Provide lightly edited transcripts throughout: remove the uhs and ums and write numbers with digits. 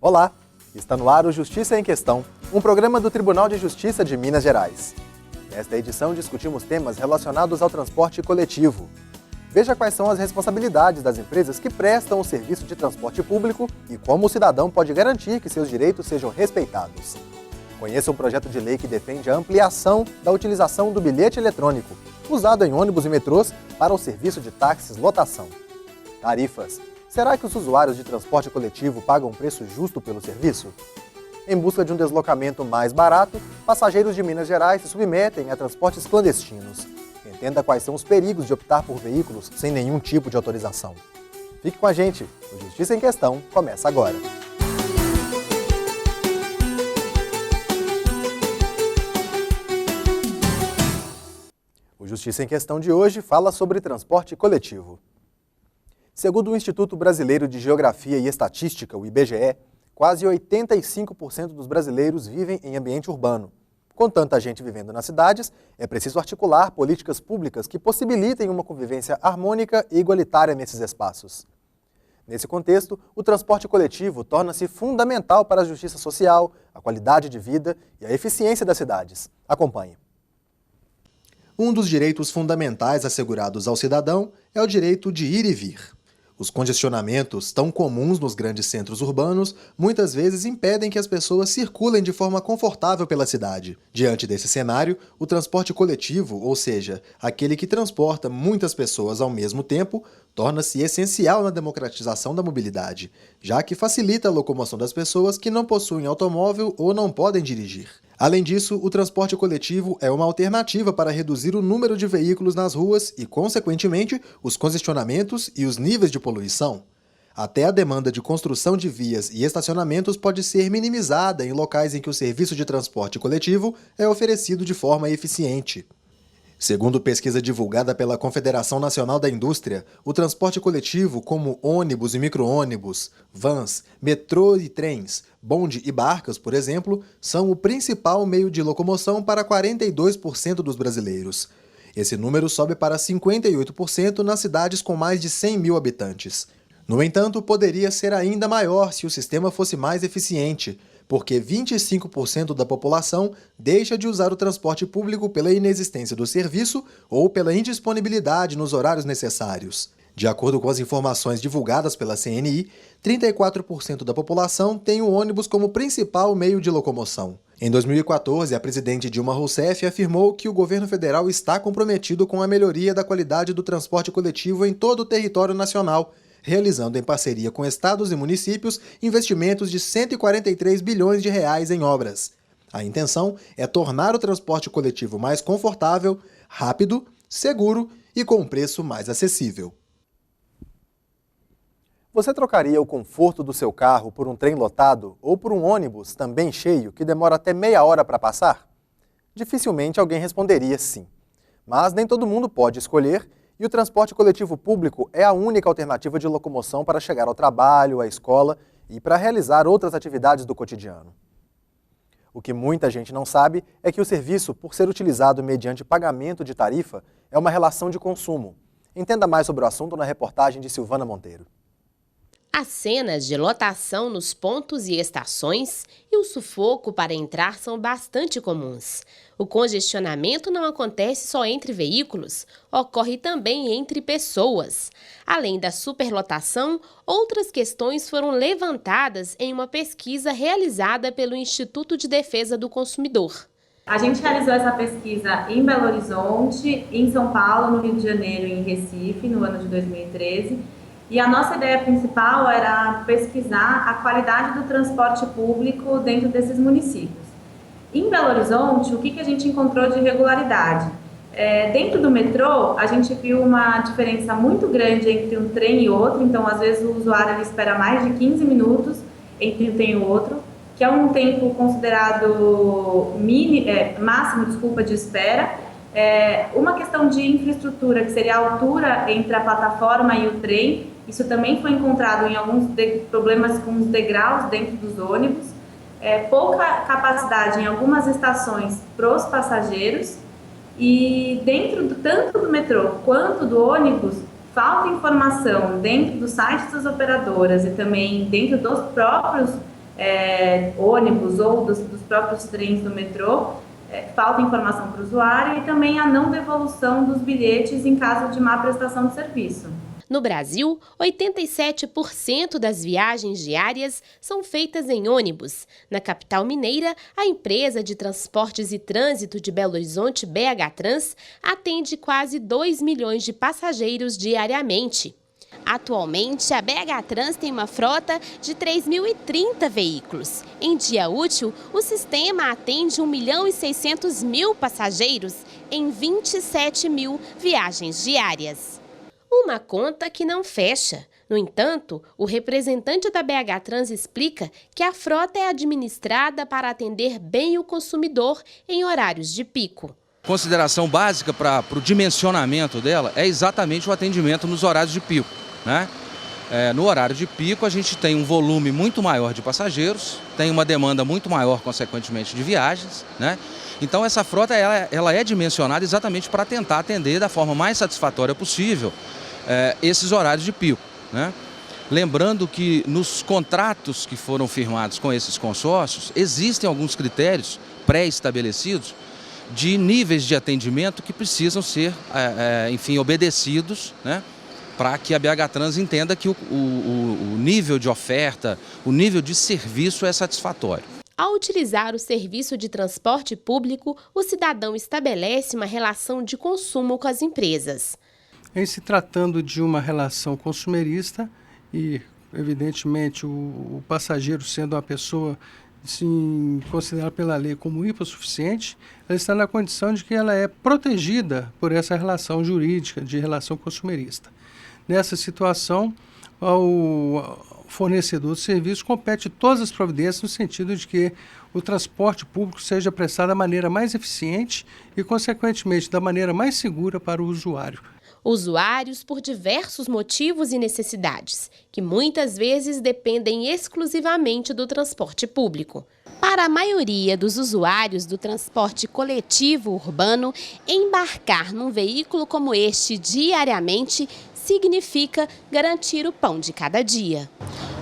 Olá, está no ar o Justiça em Questão, um programa do Tribunal de Justiça de Minas Gerais. Nesta edição discutimos temas relacionados ao transporte coletivo. Veja quais são as responsabilidades das empresas que prestam o serviço de transporte público e como o cidadão pode garantir que seus direitos sejam respeitados. Conheça um projeto de lei que defende a ampliação da utilização do bilhete eletrônico, usado em ônibus e metrôs para o serviço de táxis lotação. Tarifas. Será que os usuários de transporte coletivo pagam um preço justo pelo serviço? Em busca de um deslocamento mais barato, passageiros de Minas Gerais se submetem a transportes clandestinos. Entenda quais são os perigos de optar por veículos sem nenhum tipo de autorização. Fique com a gente, o Justiça em Questão começa agora. O Justiça em Questão de hoje fala sobre transporte coletivo. Segundo o Instituto Brasileiro de Geografia e Estatística, o IBGE, quase 85% dos brasileiros vivem em ambiente urbano. Com tanta gente vivendo nas cidades, é preciso articular políticas públicas que possibilitem uma convivência harmônica e igualitária nesses espaços. Nesse contexto, o transporte coletivo torna-se fundamental para a justiça social, a qualidade de vida e a eficiência das cidades. Acompanhe. Um dos direitos fundamentais assegurados ao cidadão é o direito de ir e vir. Os congestionamentos, tão comuns nos grandes centros urbanos, muitas vezes impedem que as pessoas circulem de forma confortável pela cidade. Diante desse cenário, o transporte coletivo, ou seja, aquele que transporta muitas pessoas ao mesmo tempo, torna-se essencial na democratização da mobilidade, já que facilita a locomoção das pessoas que não possuem automóvel ou não podem dirigir. Além disso, o transporte coletivo é uma alternativa para reduzir o número de veículos nas ruas e, consequentemente, os congestionamentos e os níveis de poluição. Até a demanda de construção de vias e estacionamentos pode ser minimizada em locais em que o serviço de transporte coletivo é oferecido de forma eficiente. Segundo pesquisa divulgada pela Confederação Nacional da Indústria, o transporte coletivo, como ônibus e micro-ônibus, vans, metrô e trens, bonde e barcas, por exemplo, são o principal meio de locomoção para 42% dos brasileiros. Esse número sobe para 58% nas cidades com mais de 100 mil habitantes. No entanto, poderia ser ainda maior se o sistema fosse mais eficiente, porque 25% da população deixa de usar o transporte público pela inexistência do serviço ou pela indisponibilidade nos horários necessários. De acordo com as informações divulgadas pela CNI, 34% da população tem o ônibus como principal meio de locomoção. Em 2014, a presidente Dilma Rousseff afirmou que o governo federal está comprometido com a melhoria da qualidade do transporte coletivo em todo o território nacional, realizando em parceria com estados e municípios investimentos de 143 bilhões de reais em obras. A intenção é tornar o transporte coletivo mais confortável, rápido, seguro e com preço mais acessível. Você trocaria o conforto do seu carro por um trem lotado ou por um ônibus também cheio que demora até meia hora para passar? Dificilmente alguém responderia sim. Mas nem todo mundo pode escolher. E o transporte coletivo público é a única alternativa de locomoção para chegar ao trabalho, à escola e para realizar outras atividades do cotidiano. O que muita gente não sabe é que o serviço, por ser utilizado mediante pagamento de tarifa, é uma relação de consumo. Entenda mais sobre o assunto na reportagem de Silvana Monteiro. As cenas de lotação nos pontos e estações e o sufoco para entrar são bastante comuns. O congestionamento não acontece só entre veículos, ocorre também entre pessoas. Além da superlotação, outras questões foram levantadas em uma pesquisa realizada pelo Instituto de Defesa do Consumidor. A gente realizou essa pesquisa em Belo Horizonte, em São Paulo, no Rio de Janeiro e em Recife, no ano de 2013. E a nossa ideia principal era pesquisar a qualidade do transporte público dentro desses municípios. Em Belo Horizonte, o que a gente encontrou de irregularidade? Dentro do metrô, a gente viu uma diferença muito grande entre um trem e outro, então às vezes o usuário ele espera mais de 15 minutos entre um trem e o outro, que é um tempo considerado máximo de espera. Uma questão de infraestrutura, que seria a altura entre a plataforma e o trem, isso também foi encontrado em alguns problemas com os degraus dentro dos ônibus, pouca capacidade em algumas estações para os passageiros e tanto do metrô quanto do ônibus, falta informação dentro dos sites das operadoras e também dentro dos próprios ônibus ou dos próprios trens do metrô, falta informação para o usuário, e também a não devolução dos bilhetes em caso de má prestação de serviço. No Brasil, 87% das viagens diárias são feitas em ônibus. Na capital mineira, a empresa de transportes e trânsito de Belo Horizonte, BH Trans, atende quase 2 milhões de passageiros diariamente. Atualmente, a BH Trans tem uma frota de 3.030 veículos. Em dia útil, o sistema atende 1.600.000 passageiros em 27 mil viagens diárias. Uma conta que não fecha. No entanto, o representante da BH Trans explica que a frota é administrada para atender bem o consumidor em horários de pico. Consideração básica para o dimensionamento dela é exatamente o atendimento nos horários de pico, né? No horário de pico a gente tem um volume muito maior de passageiros, tem uma demanda muito maior, consequentemente, de viagens, né? Então essa frota ela é dimensionada exatamente para tentar atender da forma mais satisfatória possível esses horários de pico, né? Lembrando que nos contratos que foram firmados com esses consórcios, existem alguns critérios pré-estabelecidos de níveis de atendimento que precisam ser, enfim, obedecidos, né? Para que a BH Trans entenda que o nível de oferta, o nível de serviço é satisfatório. Ao utilizar o serviço de transporte público, o cidadão estabelece uma relação de consumo com as empresas. Em se tratando de uma relação consumerista e, evidentemente, o passageiro sendo uma pessoa considerada pela lei como hipossuficiente, ela está na condição de que ela é protegida por essa relação jurídica de relação consumerista. Nessa situação, ao fornecedor de serviço compete todas as providências no sentido de que o transporte público seja prestado da maneira mais eficiente e, consequentemente, da maneira mais segura para o usuário. Usuários por diversos motivos e necessidades, que muitas vezes dependem exclusivamente do transporte público. Para a maioria dos usuários do transporte coletivo urbano, embarcar num veículo como este diariamente significa garantir o pão de cada dia.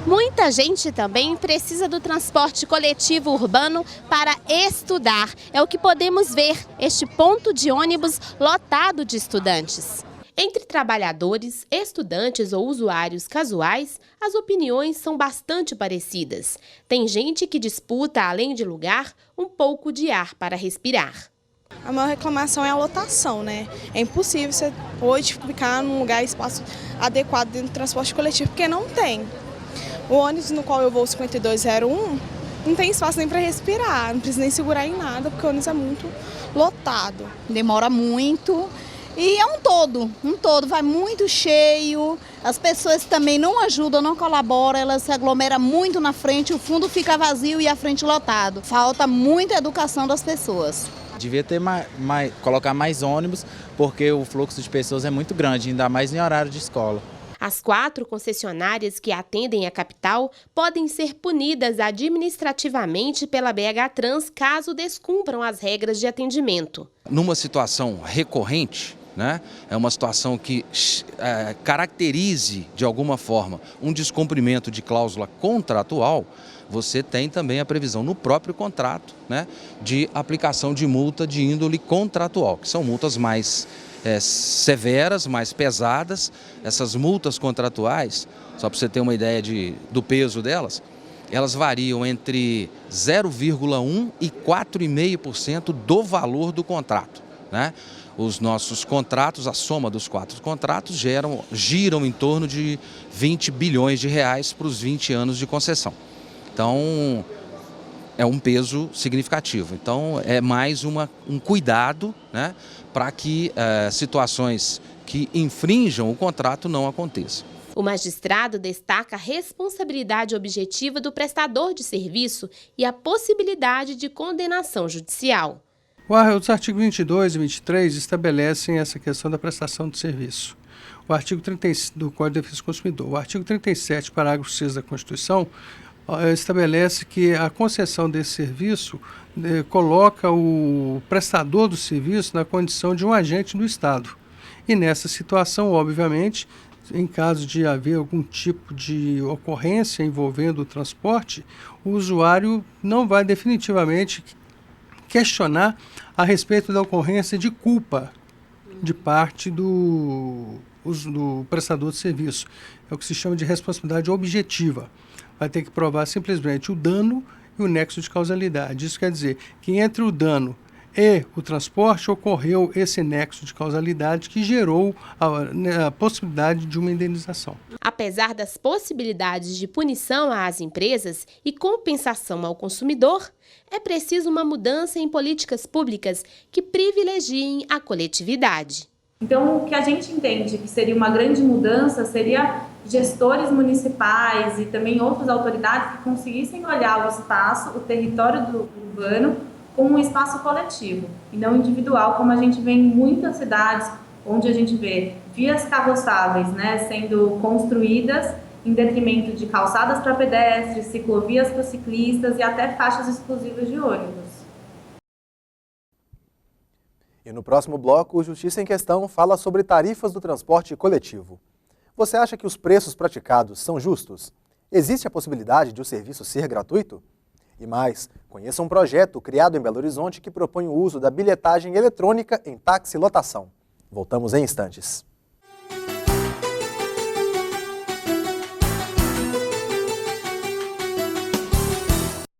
Muita gente também precisa do transporte coletivo urbano para estudar. É o que podemos ver, este ponto de ônibus lotado de estudantes. Entre trabalhadores, estudantes ou usuários casuais, as opiniões são bastante parecidas. Tem gente que disputa, além de lugar, um pouco de ar para respirar. A maior reclamação é a lotação, né? É impossível você hoje ficar num lugar, espaço adequado dentro do transporte coletivo, porque não tem. O ônibus no qual eu vou, 5201, não tem espaço nem para respirar, não precisa nem segurar em nada, porque o ônibus é muito lotado. Demora muito. E é um todo, vai muito cheio, as pessoas também não ajudam, não colaboram, elas se aglomeram muito na frente, o fundo fica vazio e a frente lotado. Falta muita educação das pessoas. Devia ter colocar mais ônibus, porque o fluxo de pessoas é muito grande, ainda mais em horário de escola. As 4 concessionárias que atendem a capital podem ser punidas administrativamente pela BH Trans caso descumpram as regras de atendimento. Numa situação recorrente, né, é uma situação que caracterize de alguma forma um descumprimento de cláusula contratual, você tem também a previsão no próprio contrato, né, de aplicação de multa de índole contratual, que são multas mais severas, mais pesadas. Essas multas contratuais, só para você ter uma ideia do peso delas, elas variam entre 0,1% e 4,5% do valor do contrato, né? Os nossos contratos, a soma dos 4 contratos, giram em torno de 20 bilhões de reais para os 20 anos de concessão. Então, é um peso significativo. Então, é mais um cuidado, né, para que situações que infringam o contrato não aconteçam. O magistrado destaca a responsabilidade objetiva do prestador de serviço e a possibilidade de condenação judicial. Os artigos 22 e 23 estabelecem essa questão da prestação de serviço. O artigo 35 do Código de Defesa do Consumidor. O artigo 37, parágrafo 6 da Constituição, estabelece que a concessão desse serviço coloca o prestador do serviço na condição de um agente do Estado. E nessa situação, obviamente, em caso de haver algum tipo de ocorrência envolvendo o transporte, o usuário não vai definitivamente questionar a respeito da ocorrência de culpa de parte do prestador de serviço. É o que se chama de responsabilidade objetiva. Vai ter que provar simplesmente o dano e o nexo de causalidade. Isso quer dizer que entre o dano e o transporte ocorreu esse nexo de causalidade que gerou a possibilidade de uma indenização. Apesar das possibilidades de punição às empresas e compensação ao consumidor, é preciso uma mudança em políticas públicas que privilegiem a coletividade. Então, o que a gente entende que seria uma grande mudança seria gestores municipais e também outras autoridades que conseguissem olhar o espaço, o território do urbano, como um espaço coletivo e não individual, como a gente vê em muitas cidades, onde a gente vê vias carroçáveis, né, sendo construídas em detrimento de calçadas para pedestres, ciclovias para ciclistas e até faixas exclusivas de ônibus. E no próximo bloco, o Justiça em Questão fala sobre tarifas do transporte coletivo. Você acha que os preços praticados são justos? Existe a possibilidade de o serviço ser gratuito? E mais, conheça um projeto criado em Belo Horizonte que propõe o uso da bilhetagem eletrônica em táxi lotação. Voltamos em instantes.